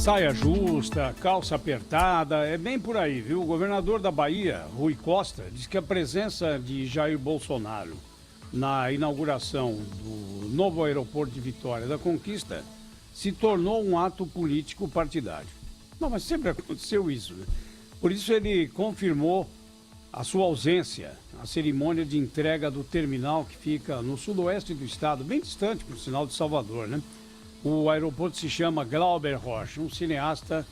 Saia justa, calça apertada, é bem por aí, viu? O governador da Bahia, Rui Costa, diz que a presença de Jair Bolsonaro na inauguração do novo aeroporto de Vitória da Conquista se tornou um ato político partidário. Não, mas sempre aconteceu isso, né? Por isso ele confirmou a sua ausência na cerimônia de entrega do terminal que fica no sudoeste do estado, bem distante, por sinal, de Salvador, né? O aeroporto se chama Glauber Rocha, um cineasta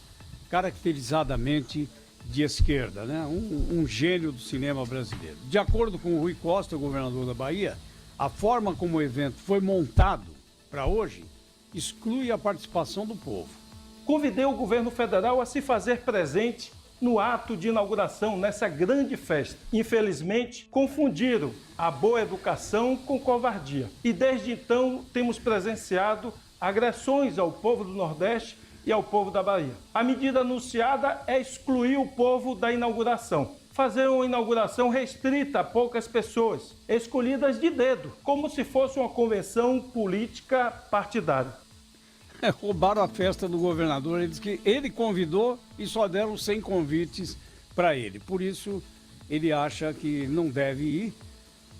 caracterizadamente de esquerda, né? Um gênio do cinema brasileiro. De acordo com o Rui Costa, o governador da Bahia, a forma como o evento foi montado para hoje exclui a participação do povo. Convidei o governo federal a se fazer presente no ato de inauguração, nessa grande festa. Infelizmente, confundiram a boa educação com covardia. E desde então temos presenciado agressões ao povo do Nordeste e ao povo da Bahia. A medida anunciada é excluir o povo da inauguração. Fazer uma inauguração restrita a poucas pessoas, escolhidas de dedo, como se fosse uma convenção política partidária. Roubaram a festa do governador, ele disse que ele convidou e só deram 100 convites para ele. Por isso, ele acha que não deve ir,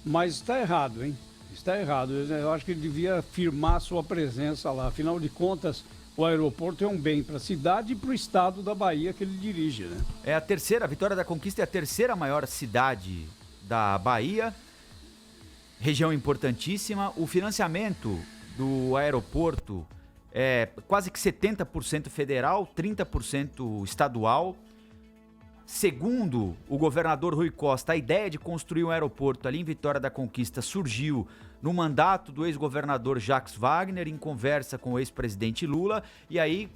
mas está errado, hein? Está errado. Eu acho que ele devia firmar sua presença lá. Afinal de contas, o aeroporto é um bem para a cidade e para o estado da Bahia que ele dirige, né? É a terceira, a Vitória da Conquista é a terceira maior cidade da Bahia, região importantíssima. O financiamento do aeroporto é quase que 70% federal, 30% estadual. Segundo o governador Rui Costa, a ideia de construir um aeroporto ali em Vitória da Conquista surgiu no mandato do ex-governador Jacques Wagner, em conversa com o ex-presidente Lula, e aí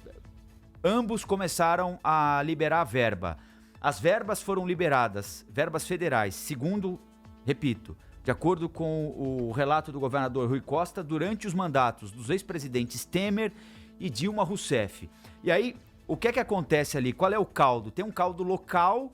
ambos começaram a liberar a verba. As verbas foram liberadas, verbas federais, segundo, repito, de acordo com o relato do governador Rui Costa, durante os mandatos dos ex-presidentes Temer e Dilma Rousseff. E aí, o que é que acontece ali? Qual é o caldo? Tem um caldo local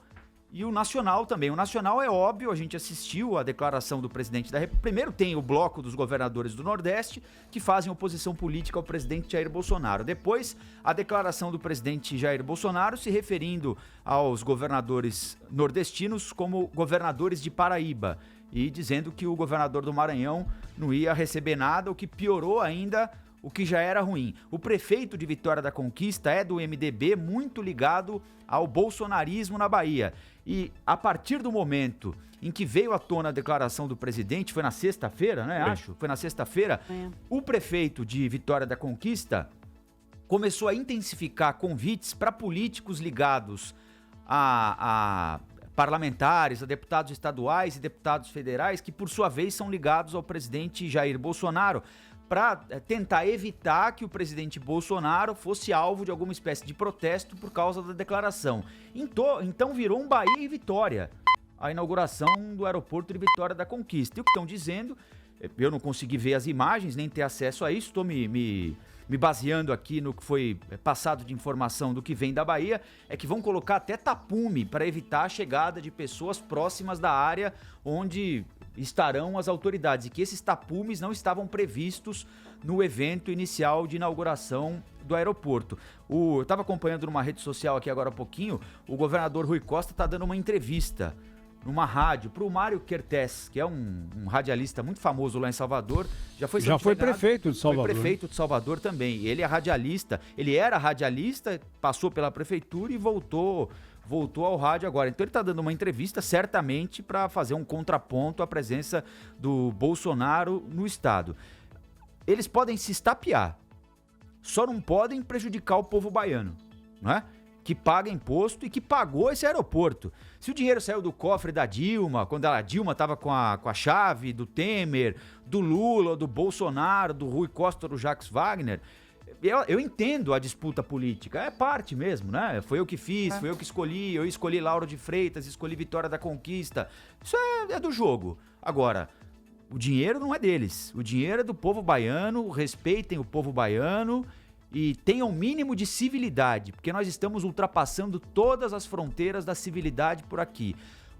e o nacional também. O nacional é óbvio, a gente assistiu a declaração do presidente da República. Primeiro tem o bloco dos governadores do Nordeste, que fazem oposição política ao presidente Jair Bolsonaro. Depois, a declaração do presidente Jair Bolsonaro se referindo aos governadores nordestinos como governadores de Paraíba, e dizendo que o governador do Maranhão não ia receber nada, o que piorou ainda o que já era ruim. O prefeito de Vitória da Conquista é do MDB, muito ligado ao bolsonarismo na Bahia. E a partir do momento em que veio à tona a declaração do presidente, foi na sexta-feira, né, acho? Foi na sexta-feira, o prefeito de Vitória da Conquista começou a intensificar convites para políticos ligados a parlamentares, a deputados estaduais e deputados federais, que por sua vez são ligados ao presidente Jair Bolsonaro, para tentar evitar que o presidente Bolsonaro fosse alvo de alguma espécie de protesto por causa da declaração. Então virou um Bahia e Vitória, a inauguração do aeroporto de Vitória da Conquista. E o que estão dizendo, eu não consegui ver as imagens, nem ter acesso a isso, estou me baseando aqui no que foi passado de informação do que vem da Bahia, é que vão colocar até tapume para evitar a chegada de pessoas próximas da área onde estarão as autoridades, e que esses tapumes não estavam previstos no evento inicial de inauguração do aeroporto. Eu estava acompanhando numa rede social aqui agora há pouquinho, o governador Rui Costa está dando uma entrevista numa rádio para o Mário Kertész, que é um radialista muito famoso lá em Salvador. Já foi prefeito de Salvador. Foi prefeito de Salvador também. Ele é radialista, ele era radialista, passou pela prefeitura e voltou ao rádio agora. Então ele está dando uma entrevista certamente para fazer um contraponto à presença do Bolsonaro no estado. Eles podem se estapear, só não podem prejudicar o povo baiano, não é? Que paga imposto e que pagou esse aeroporto. Se o dinheiro saiu do cofre da Dilma, quando a Dilma estava com a chave, do Temer, do Lula, do Bolsonaro, do Rui Costa, do Jacques Wagner, eu entendo a disputa política, é parte mesmo, né? Foi eu que fiz, foi eu que escolhi, eu escolhi Lauro de Freitas, escolhi Vitória da Conquista. Isso é do jogo. Agora, o dinheiro não é deles, o dinheiro é do povo baiano, respeitem o povo baiano e tenham o mínimo de civilidade, porque nós estamos ultrapassando todas as fronteiras da civilidade por aqui.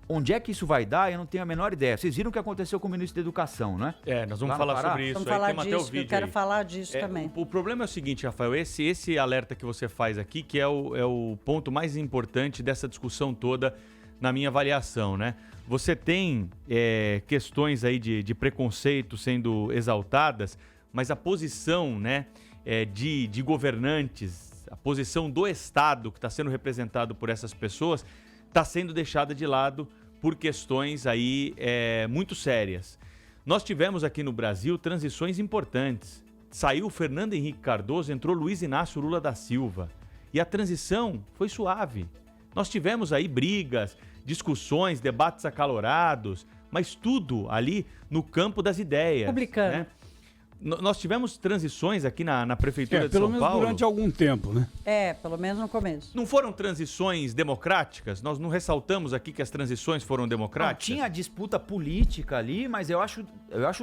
Onde é que isso vai dar? Eu não tenho a menor ideia. Vocês viram o que aconteceu com o ministro da Educação, né? Nós vamos falar sobre isso. Vamos falar Tem até o disso, vídeo eu quero aí. falar disso também. O problema é o seguinte, Rafael, esse alerta que você faz aqui, que é o ponto mais importante dessa discussão toda, na minha avaliação, né? Você tem questões aí de preconceito sendo exaltadas, mas a posição, né, de governantes, a posição do Estado que está sendo representado por essas pessoas, está sendo deixada de lado por questões aí muito sérias. Nós tivemos aqui no Brasil transições importantes. Saiu Fernando Henrique Cardoso, entrou Luiz Inácio Lula da Silva. E a transição foi suave. Nós tivemos aí brigas, discussões, debates acalorados, mas tudo ali no campo das ideias. Publicano. Né? Nós tivemos transições aqui na Prefeitura de São Paulo. Pelo menos durante algum tempo, né? Pelo menos no começo. Não foram transições democráticas? Nós não ressaltamos aqui que as transições foram democráticas? Não, tinha disputa política ali, mas eu acho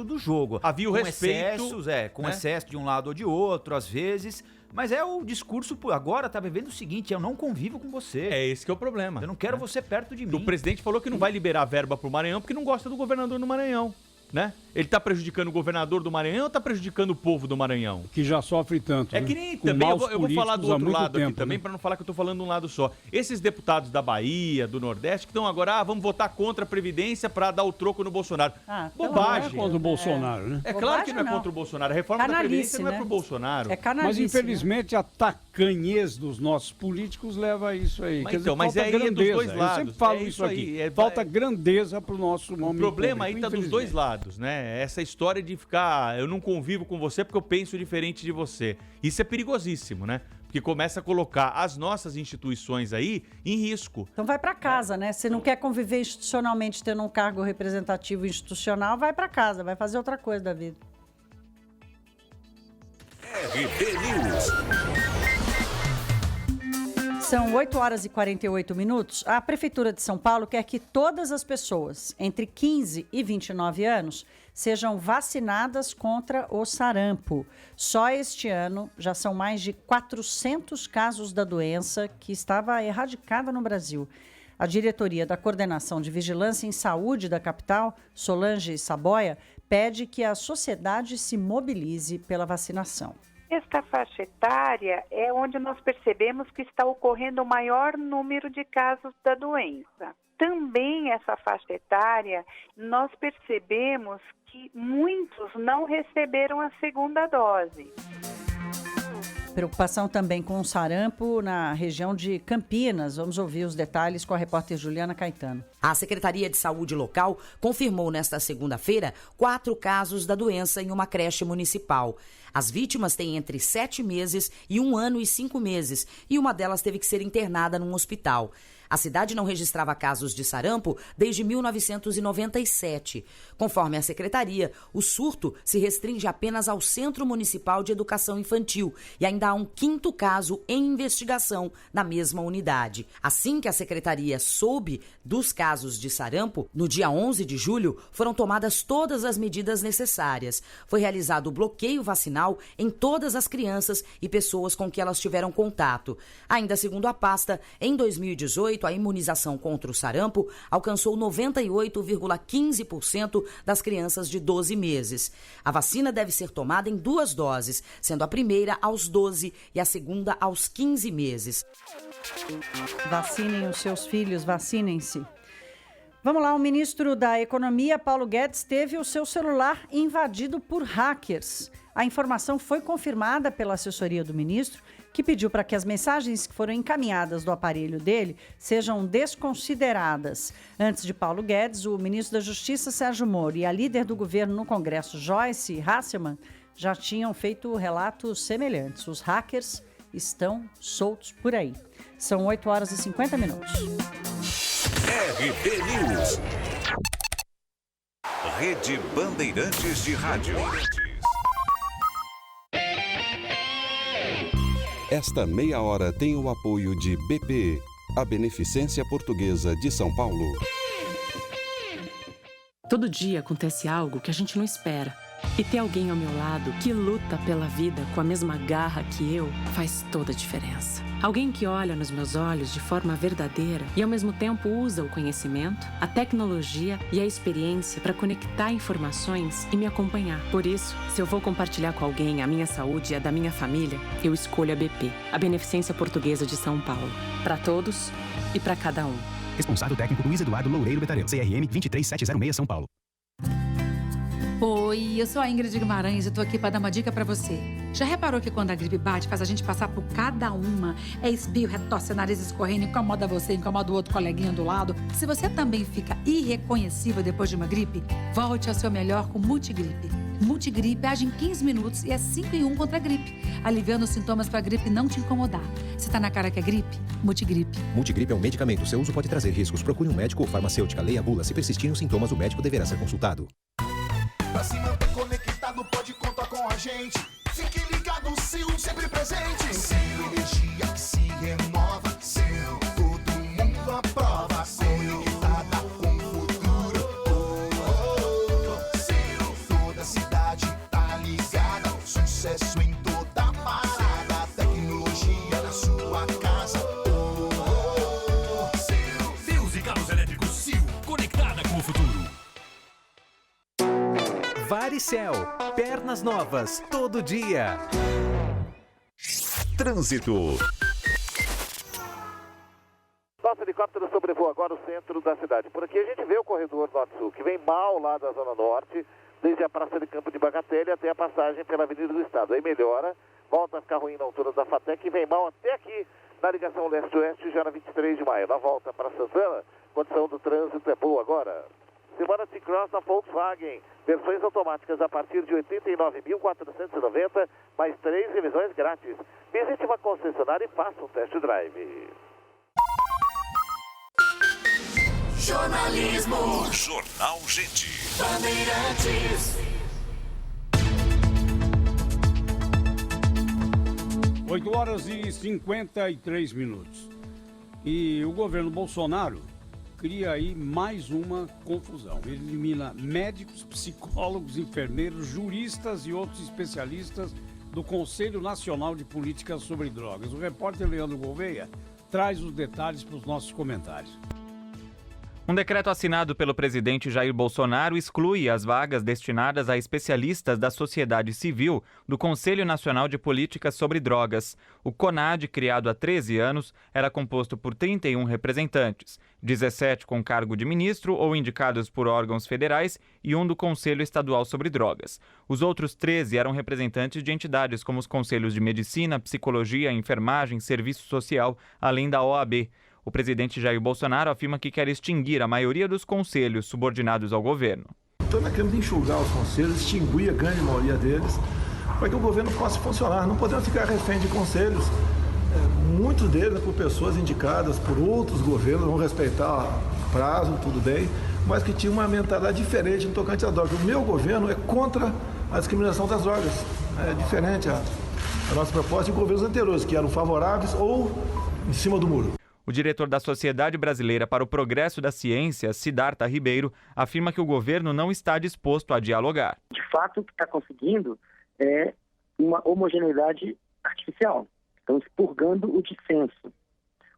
do jogo. Havia o com respeito, excessos, com né? excesso de um lado ou de outro, às vezes. Mas o discurso agora tá vivendo o seguinte: eu não convivo com você. Esse que é o problema. Eu não quero você perto de mim. O presidente falou que não vai liberar verba pro Maranhão porque não gosta do governador do Maranhão. Né? Ele tá prejudicando o governador do Maranhão ou tá prejudicando o povo do Maranhão? Que já sofre tanto. Que nem também, eu vou falar do outro lado aqui também, para não falar que eu tô falando de um lado só. Esses deputados da Bahia, do Nordeste, que estão agora, vamos votar contra a Previdência para dar o troco no Bolsonaro. Bobagem. Não é contra o Bolsonaro, né? É claro que não é contra o Bolsonaro. A reforma da Previdência não é pro Bolsonaro. Mas infelizmente a tacanhez dos nossos políticos leva a isso aí. Mas, mas é aí dos dois lados. Eu sempre falo isso aqui. Falta grandeza pro nosso nome. O problema público, aí tá dos dois lados. Né? Essa história de ficar, eu não convivo com você porque eu penso diferente de você. Isso é perigosíssimo, né? Porque começa a colocar as nossas instituições aí em risco. Então vai para casa, né? Se não quer conviver institucionalmente tendo um cargo representativo institucional, vai para casa, vai fazer outra coisa da vida. RB News. São 8 horas e 48 minutos. A Prefeitura de São Paulo quer que todas as pessoas entre 15 e 29 anos sejam vacinadas contra o sarampo. Só este ano já são mais de 400 casos da doença que estava erradicada no Brasil. A diretoria da Coordenação de Vigilância em Saúde da capital, Solange Saboia, pede que a sociedade se mobilize pela vacinação. Esta faixa etária é onde nós percebemos que está ocorrendo o maior número de casos da doença. Também essa faixa etária, nós percebemos que muitos não receberam a segunda dose. Preocupação também com o sarampo na região de Campinas. Vamos ouvir os detalhes com a repórter Juliana Caetano. A Secretaria de Saúde local confirmou nesta segunda-feira 4 casos da doença em uma creche municipal. As vítimas têm entre 7 meses e 1 ano e 5 meses, e uma delas teve que ser internada num hospital. A cidade não registrava casos de sarampo desde 1997. Conforme a secretaria, o surto se restringe apenas ao Centro Municipal de Educação Infantil e ainda há um 5º caso em investigação na mesma unidade. Assim que a secretaria soube dos casos de sarampo, no dia 11 de julho, foram tomadas todas as medidas necessárias. Foi realizado o bloqueio vacinal em todas as crianças e pessoas com que elas tiveram contato. Ainda segundo a pasta, em 2018, a imunização contra o sarampo alcançou 98,15% das crianças de 12 meses. A vacina deve ser tomada em 2 doses, sendo a primeira aos 12 e a segunda aos 15 meses. Vacinem os seus filhos, vacinem-se. Vamos lá, o ministro da Economia, Paulo Guedes, teve o seu celular invadido por hackers. A informação foi confirmada pela assessoria do ministro, que pediu para que as mensagens que foram encaminhadas do aparelho dele sejam desconsideradas. Antes de Paulo Guedes, o ministro da Justiça, Sérgio Moro, e a líder do governo no Congresso, Joyce Hasselmann, já tinham feito relatos semelhantes. Os hackers estão soltos por aí. São 8 horas e 50 minutos. RB News. Rede Bandeirantes de Rádio. Esta meia hora tem o apoio de BP, a Beneficência Portuguesa de São Paulo. Todo dia acontece algo que a gente não espera. E ter alguém ao meu lado que luta pela vida com a mesma garra que eu faz toda a diferença. Alguém que olha nos meus olhos de forma verdadeira e ao mesmo tempo usa o conhecimento, a tecnologia e a experiência para conectar informações e me acompanhar. Por isso, se eu vou compartilhar com alguém a minha saúde e a da minha família, eu escolho a BP, a Beneficência Portuguesa de São Paulo. Para todos e para cada um. Responsável técnico Luiz Eduardo Loureiro Betarel, CRM 23706 São Paulo. Oi, eu sou a Ingrid Guimarães e tô aqui para dar uma dica para você. Já reparou que quando a gripe bate, faz a gente passar por cada uma? É espirro, retosse, nariz escorrendo, incomoda você, incomoda o outro coleguinha do lado. Se você também fica irreconhecível depois de uma gripe, volte ao seu melhor com Multigripe. Multigripe age em 15 minutos e é 5 em 1 contra a gripe, aliviando os sintomas para a gripe não te incomodar. Se tá na cara que é gripe, Multigripe. Multigripe é um medicamento. Seu uso pode trazer riscos. Procure um médico ou farmacêutica. Leia a bula. Se persistirem os sintomas, o médico deverá ser consultado. Pra se manter conectado, pode contar com a gente. Fique ligado, Sil, sempre presente. Sil, energia que se renova. Sil, todo mundo aprova. Conectada com o futuro. Sil, toda cidade tá ligada. Sucesso em toda parada. Tecnologia na sua casa. Sil, fios e cabos elétricos Sil, conectada com o futuro. Varicel, pernas novas, todo dia. Trânsito. Nosso helicóptero sobrevoa agora o centro da cidade. Por aqui a gente vê o corredor norte-sul, que vem mal lá da Zona Norte, desde a Praça de Campo de Bagatelle até a passagem pela Avenida do Estado. Aí melhora, volta a ficar ruim na altura da FATEC e vem mal até aqui, na ligação leste-oeste, já na 23 de maio. Na volta para Santana, condição do trânsito é boa agora. Semana T-Cross da Volkswagen. Versões automáticas a partir de R$ 89.490, mais 3 revisões grátis. Visite uma concessionária e faça um test drive. Jornalismo. Jornal Gente. Bandeirantes. 8 horas e 53 minutos. E o governo Bolsonaro cria aí mais uma confusão. Ele elimina médicos, psicólogos, enfermeiros, juristas e outros especialistas do Conselho Nacional de Políticas sobre Drogas. O repórter Leandro Gouveia traz os detalhes para os nossos comentários. Um decreto assinado pelo presidente Jair Bolsonaro exclui as vagas destinadas a especialistas da sociedade civil do Conselho Nacional de Políticas sobre Drogas. O CONAD, criado há 13 anos, era composto por 31 representantes, 17 com cargo de ministro ou indicados por órgãos federais e um do Conselho Estadual sobre Drogas. Os outros 13 eram representantes de entidades como os Conselhos de Medicina, Psicologia, Enfermagem, Serviço Social, além da OAB. O presidente Jair Bolsonaro afirma que quer extinguir a maioria dos conselhos subordinados ao governo. Então nós queremos enxugar os conselhos, extinguir a grande maioria deles, para que o governo possa funcionar. Não podemos ficar refém de conselhos. Muitos deles por pessoas indicadas por outros governos, vão respeitar prazo, tudo bem, mas que tinham uma mentalidade diferente no tocante às drogas. O meu governo é contra a discriminação das drogas. É diferente a nossa proposta de governos anteriores, que eram favoráveis ou em cima do muro. O diretor da Sociedade Brasileira para o Progresso da Ciência, Siddhartha Ribeiro, afirma que o governo não está disposto a dialogar. De fato, o que está conseguindo é uma homogeneidade artificial. Estão expurgando o dissenso.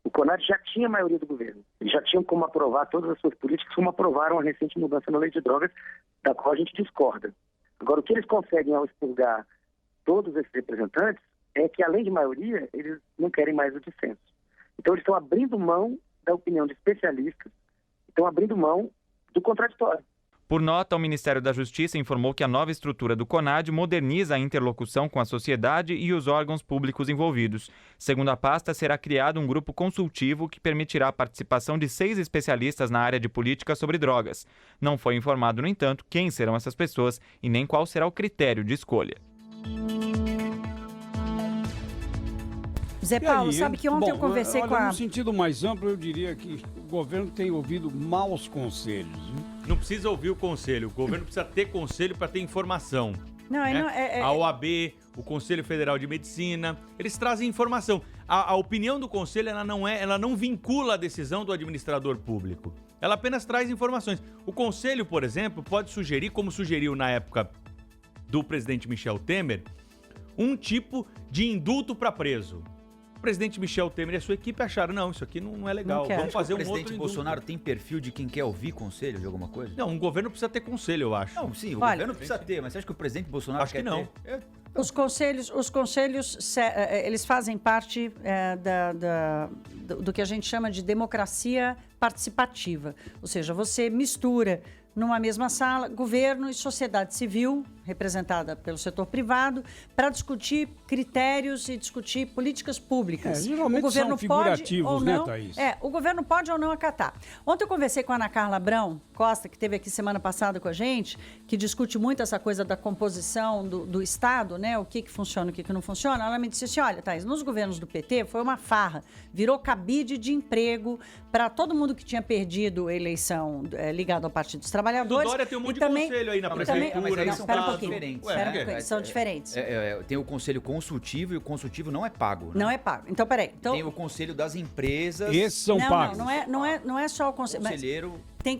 O CONAD já tinha a maioria do governo. Eles já tinham como aprovar todas as suas políticas, como aprovaram a recente mudança na lei de drogas, da qual a gente discorda. Agora, o que eles conseguem ao expurgar todos esses representantes é que, além de maioria, eles não querem mais o dissenso. Então, eles estão abrindo mão da opinião de especialistas, estão abrindo mão do contraditório. Por nota, o Ministério da Justiça informou que a nova estrutura do CONAD moderniza a interlocução com a sociedade e os órgãos públicos envolvidos. Segundo a pasta, será criado um grupo consultivo que permitirá a participação de 6 especialistas na área de política sobre drogas. Não foi informado, no entanto, quem serão essas pessoas e nem qual será o critério de escolha. Zé Paulo, sabe que ontem eu conversei com a... No sentido mais amplo, eu diria que o governo tem ouvido maus conselhos. Não precisa ouvir o conselho, o governo precisa ter conselho para ter informação. Não, né? A OAB, o Conselho Federal de Medicina, eles trazem informação. A opinião do conselho ela não vincula a decisão do administrador público. Ela apenas traz informações. O conselho, por exemplo, pode sugerir, como sugeriu na época do presidente Michel Temer um tipo de indulto para preso. O presidente Michel Temer e a sua equipe acharam, não, isso aqui não é legal, vamos fazer um outro indulto. O presidente Bolsonaro tem perfil de quem quer ouvir conselho de alguma coisa? Não, um governo precisa ter conselho, eu acho. Não, sim, o governo precisa ter, mas você acha que o presidente Bolsonaro quer ter? Acho que não. Os conselhos, eles fazem parte do que a gente chama de democracia participativa. Ou seja, você mistura numa mesma sala governo e sociedade civil, representada pelo setor privado, para discutir critérios e discutir políticas públicas. Geralmente o governo são figurativos, pode ou não, né, Thaís? o governo pode ou não acatar. Ontem eu conversei com a Ana Carla Abrão Costa, que esteve aqui semana passada com a gente, que discute muito essa coisa da composição do Estado, né? O que funciona, o que não funciona. Ela me disse assim, olha, Thaís, nos governos do PT foi uma farra, virou cabide de emprego para todo mundo que tinha perdido a eleição ligado ao Partido dos Trabalhadores. O Dória tem um monte de conselho aí na prefeitura. Espera um pouquinho. São diferentes. Tem o conselho consultivo e o consultivo não é pago. Né? Não é pago. Então, peraí. Tem o conselho das empresas. Esses são pagos. Não é só o conselho. Conselheiro. Tem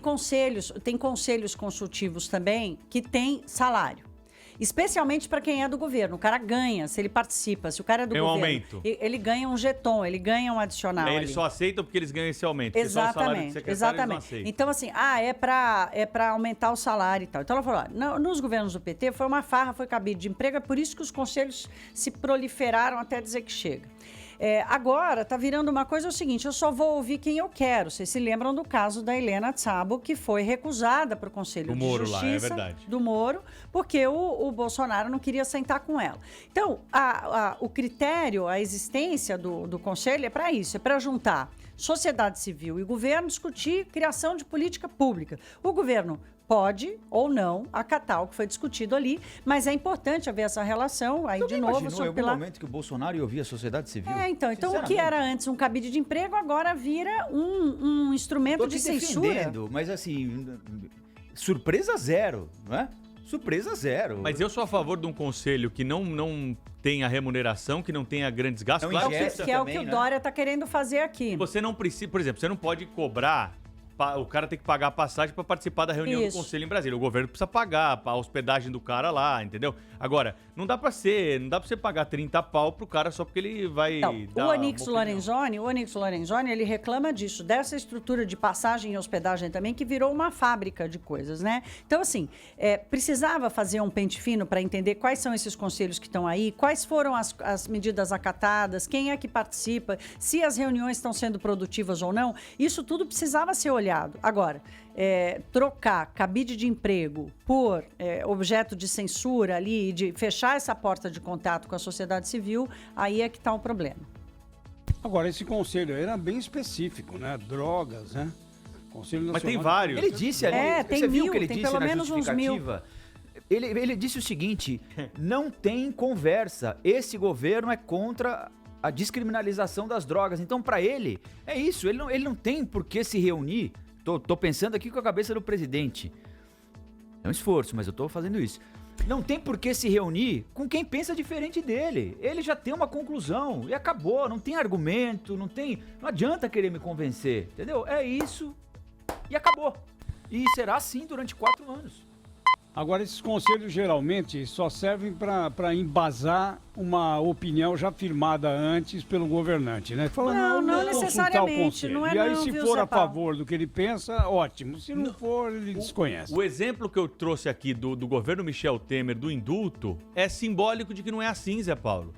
conselhos consultivos também que têm salário. Especialmente para quem é do governo. O cara ganha, se ele participa. Se o cara é do governo, aumento. Ele ganha um jeton, ele ganha um adicional. Eles só aceitam porque eles ganham esse aumento. Exatamente. Então, assim, é para aumentar o salário e tal. Então, ela falou, nos governos do PT foi uma farra, foi cabide de emprego, é por isso que os conselhos se proliferaram até dizer que chega. Agora, está virando uma coisa, é o seguinte, eu só vou ouvir quem eu quero. Vocês se lembram do caso da Helena Szabo, que foi recusada para o Conselho de Justiça do Moro, porque o Bolsonaro não queria sentar com ela. Então, o critério, a existência do Conselho é para isso, é para juntar sociedade civil e governo, discutir criação de política pública. O governo pode ou não acatar o que foi discutido ali, mas é importante haver essa relação aí de novo. Imaginou em algum momento que o Bolsonaro ia ouvir a sociedade civil? Então o que era antes um cabide de emprego agora vira um instrumento de censura. Mas assim, surpresa zero, não é? Surpresa zero. Mas eu sou a favor de um conselho que não tenha remuneração, que não tenha grandes gastos. Claro que é o que o Dória está querendo fazer aqui. Você não precisa, por exemplo, você não pode cobrar. O cara tem que pagar a passagem para participar da reunião do Conselho em Brasília. O governo precisa pagar a hospedagem do cara lá, entendeu? Agora, não dá pra você pagar 30 pau pro cara só porque ele vai dar o Onyx Lorenzoni, ele reclama disso, dessa estrutura de passagem e hospedagem também, que virou uma fábrica de coisas, né? Então, assim, precisava fazer um pente fino para entender quais são esses conselhos que estão aí, quais foram as medidas acatadas, quem é que participa, se as reuniões estão sendo produtivas ou não. Isso tudo precisava ser olhado. Agora, trocar cabide de emprego por objeto de censura ali, de fechar essa porta de contato com a sociedade civil, aí é que está o problema. Agora, esse conselho era bem específico, né? Drogas, né? Conselho Nacional. Mas tem vários. Ele disse ali, tem você viu mil, o que ele tem disse pelo na menos uns justificativa? Ele disse o seguinte, não tem conversa, esse governo é contra a descriminalização das drogas. Então, para ele, é isso, ele não tem por que se reunir. Tô pensando aqui com a cabeça do presidente. É um esforço, mas eu tô fazendo isso. Não tem por que se reunir com quem pensa diferente dele. Ele já tem uma conclusão e acabou, não tem argumento, não adianta querer me convencer, entendeu? É isso e acabou. E será assim durante 4 anos. Agora, esses conselhos geralmente só servem para embasar uma opinião já firmada antes pelo governante, né? Fala, não necessariamente. Não é e aí, não, se viu, for a Paulo? favor do que ele pensa, ótimo. Se não for, ele desconhece. O exemplo que eu trouxe aqui do governo Michel Temer, do indulto, é simbólico de que não é assim, Zé Paulo.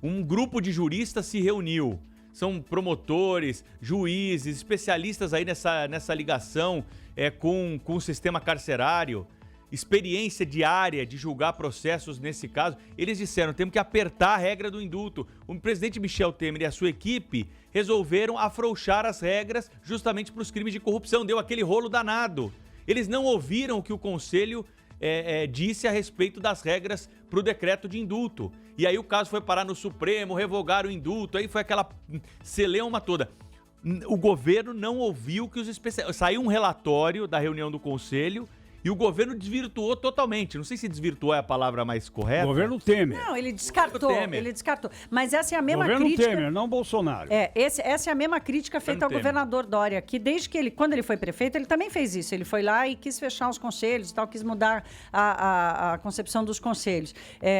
Um grupo de juristas se reuniu. São promotores, juízes, especialistas aí nessa ligação com o sistema carcerário. Experiência diária de julgar processos nesse caso, eles disseram, temos que apertar a regra do indulto. O presidente Michel Temer e a sua equipe resolveram afrouxar as regras justamente para os crimes de corrupção. Deu aquele rolo danado. Eles não ouviram o que o Conselho disse a respeito das regras para o decreto de indulto. E aí o caso foi parar no Supremo, revogaram o indulto, aí foi aquela celeuma toda. O governo não ouviu que os especialistas... Saiu um relatório da reunião do Conselho E o governo desvirtuou totalmente. Não sei se desvirtuou é a palavra mais correta. Governo Temer. Não, ele descartou. Ele descartou. Mas essa é a mesma Governo crítica. Temer, não Bolsonaro. Essa é a mesma crítica feita ao governador Dória, que desde que quando ele foi prefeito, ele também fez isso. Ele foi lá e quis fechar os conselhos e tal, quis mudar a concepção dos conselhos.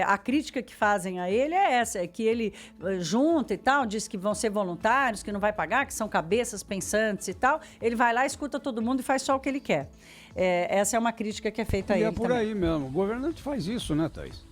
A crítica que fazem a ele é essa, é que ele junta e tal, diz que vão ser voluntários, que não vai pagar, que são cabeças pensantes e tal. Ele vai lá, escuta todo mundo e faz só o que ele quer. Essa é uma crítica que é feita a ele E é por também. aí mesmo. O governante faz isso, né, Thaís?